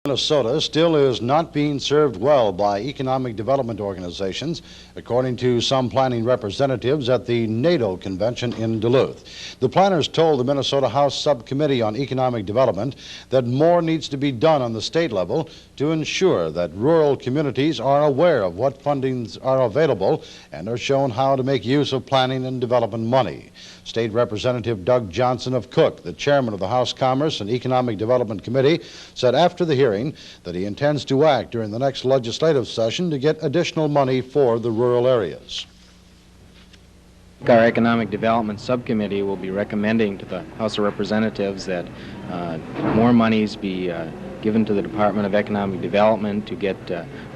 Minnesota still is not being served well by economic development organizations, according to some planning representatives at the NATO convention in Duluth. The planners told the Minnesota House Subcommittee on Economic Development that more needs to be done on the state level to ensure that rural communities are aware of what fundings are available and are shown how to make use of planning and development money. State Representative Doug Johnson of Cook, the chairman of the House Commerce and Economic Development Committee, said after the hearing that he intends to act during the next legislative session to get additional money for the rural areas. Our Economic Development Subcommittee will be recommending to the House of Representatives that more monies be given to the Department of Economic Development to get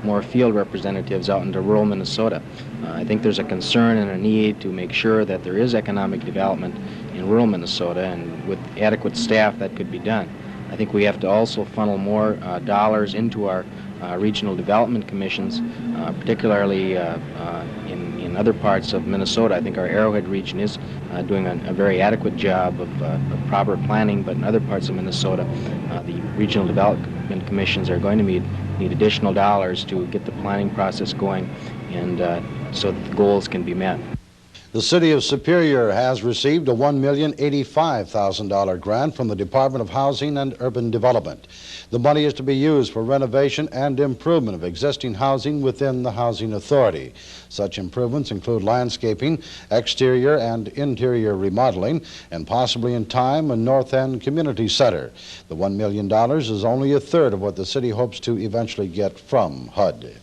more field representatives out into rural Minnesota. I think there's a concern and a need to make sure that there is economic development in rural Minnesota, and with adequate staff that could be done. I think we have to also funnel more dollars into our regional development commissions, particularly in other parts of Minnesota. I think our Arrowhead region is doing a very adequate job of proper planning, but in other parts of Minnesota, the regional development commissions are going to need additional dollars to get the planning process going, and so that the goals can be met. The City of Superior has received a $1,085,000 grant from the Department of Housing and Urban Development. The money is to be used for renovation and improvement of existing housing within the Housing Authority. Such improvements include landscaping, exterior and interior remodeling, and possibly in time a North End Community Center. The $1 million is only a third of what the city hopes to eventually get from HUD.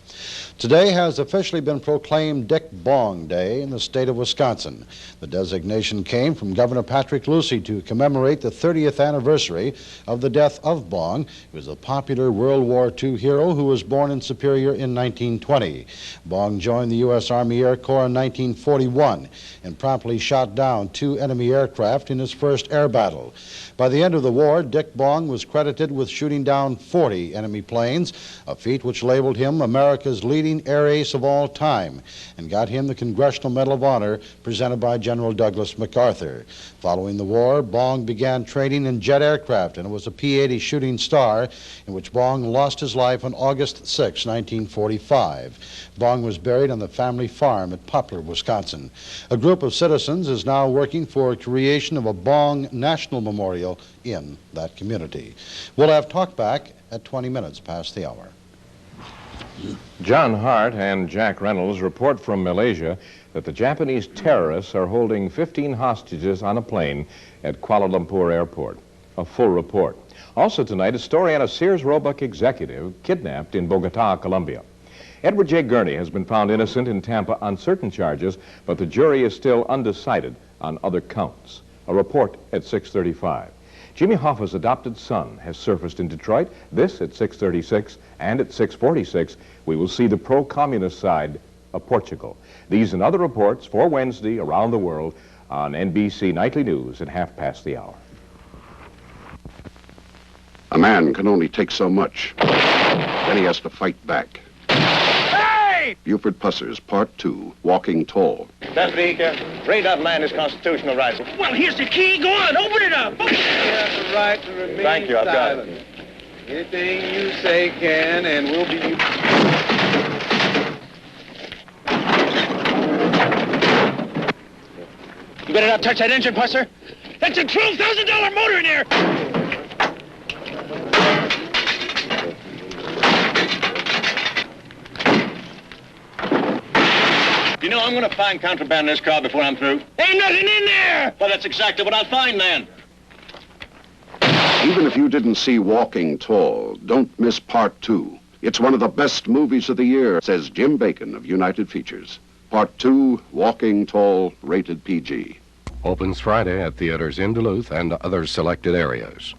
Today has officially been proclaimed Dick Bong Day in the state of Wisconsin. The designation came from Governor Patrick Lucey to commemorate the 30th anniversary of the death of Bong. He was a popular World War II hero who was born in Superior in 1920. Bong joined the U.S. Army Air Corps in 1941 and promptly shot down 2 enemy aircraft in his first air battle. By the end of the war, Dick Bong was credited with shooting down 40 enemy planes, a feat which labeled him America's leading air ace of all time and got him the Congressional Medal of Honor presented by General Douglas MacArthur. Following the war, Bong began training in jet aircraft, and it was a P-80 Shooting Star in which Bong lost his life on August 6, 1945. Bong was buried on the family farm at Poplar, Wisconsin. A group of citizens is now working for creation of a Bong National Memorial in that community. We'll have talk back at 20 minutes past the hour. John Hart and Jack Reynolds report from Malaysia that the Japanese terrorists are holding 15 hostages on a plane at Kuala Lumpur Airport. A full report. Also tonight, a story on a Sears Roebuck executive kidnapped in Bogota, Colombia. Edward J. Gurney has been found innocent in Tampa on certain charges, but the jury is still undecided on other counts. A report at 6:35. Jimmy Hoffa's adopted son has surfaced in Detroit. This at 6:36, and at 6:46, we will see the pro-communist side of Portugal. These and other reports for Wednesday around the world on NBC Nightly News at 1:30. A man can only take so much. Then he has to fight back. Hey! Buford Pusser's Part 2, Walking Tall. That's Speaker. Read that man his constitutional rights. Well, here's the key. Go on, open it up. You have the right to remain Thank you, I've got it. silent. Anything you say can and will be used. You better not touch that engine, Pusser. That's a $12,000 motor in there. You know, I'm going to find contraband in this car before I'm through. Ain't nothing in there. Well, that's exactly what I'll find then. Even if you didn't see Walking Tall, don't miss Part 2. It's one of the best movies of the year, says Jim Bacon of United Features. Part 2, Walking Tall, rated PG. Opens Friday at theaters in Duluth and other selected areas.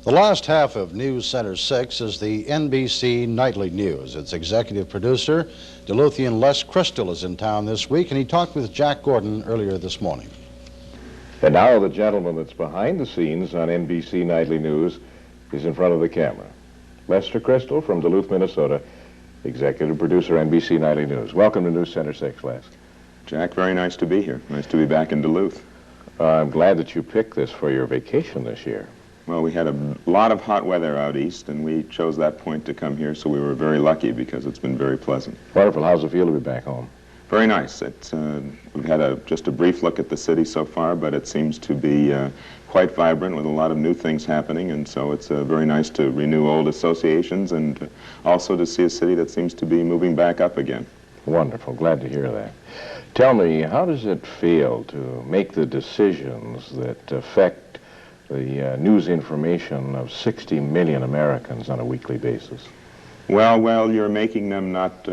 The last half of News Center 6 is the NBC Nightly News. Its executive producer, Duluthian Les Crystal, is in town this week, and he talked with Jack Gordon earlier this morning. And now the gentleman that's behind the scenes on NBC Nightly News is in front of the camera. Lester Crystal from Duluth, Minnesota, executive producer, NBC Nightly News. Welcome to News Center 6, Les. Jack, very nice to be here. Nice to be back in Duluth. I'm glad that you picked this for your vacation this year. Well, we had a lot of hot weather out east, and we chose that point to come here, so we were very lucky because it's been very pleasant. Wonderful. How's it feel to be back home? Very nice. We've had just a brief look at the city so far, but it seems to be quite vibrant with a lot of new things happening, and so it's very nice to renew old associations and also to see a city that seems to be moving back up again. Wonderful. Glad to hear that. Tell me, how does it feel to make the decisions that affect the news information of 60 million Americans on a weekly basis? Well, you're making them not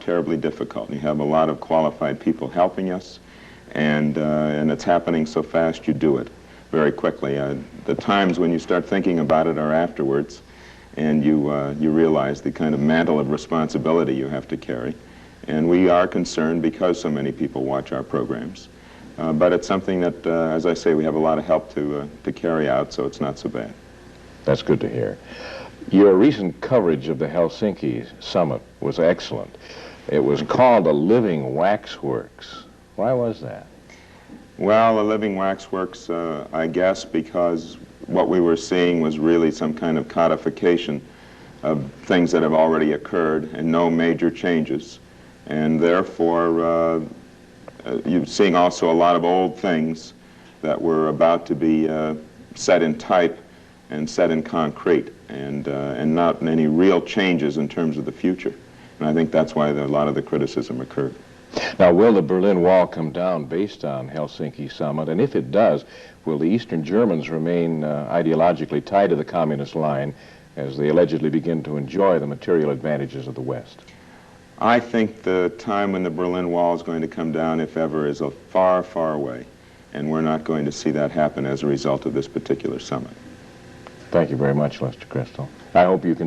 terribly difficult. You have a lot of qualified people helping us, and it's happening so fast you do it very quickly. The times when you start thinking about it are afterwards, and you realize the kind of mantle of responsibility you have to carry. And we are concerned because so many people watch our programs. But it's something that, as I say, we have a lot of help to carry out, so it's not so bad. That's good to hear. Your recent coverage of the Helsinki summit was excellent. It was called a living waxworks. Why was that? Well, a living waxworks, I guess, because what we were seeing was really some kind of codification of things that have already occurred and no major changes. And therefore, you're seeing also a lot of old things that were about to be set in type and set in concrete, and not any real changes in terms of the future. And I think that's why a lot of the criticism occurred. Now, will the Berlin Wall come down based on Helsinki summit? And if it does, will the Eastern Germans remain ideologically tied to the communist line as they allegedly begin to enjoy the material advantages of the West? I think the time when the Berlin Wall is going to come down, if ever, is far, far away. And we're not going to see that happen as a result of this particular summit. Thank you very much, Lester Crystal. I hope you continue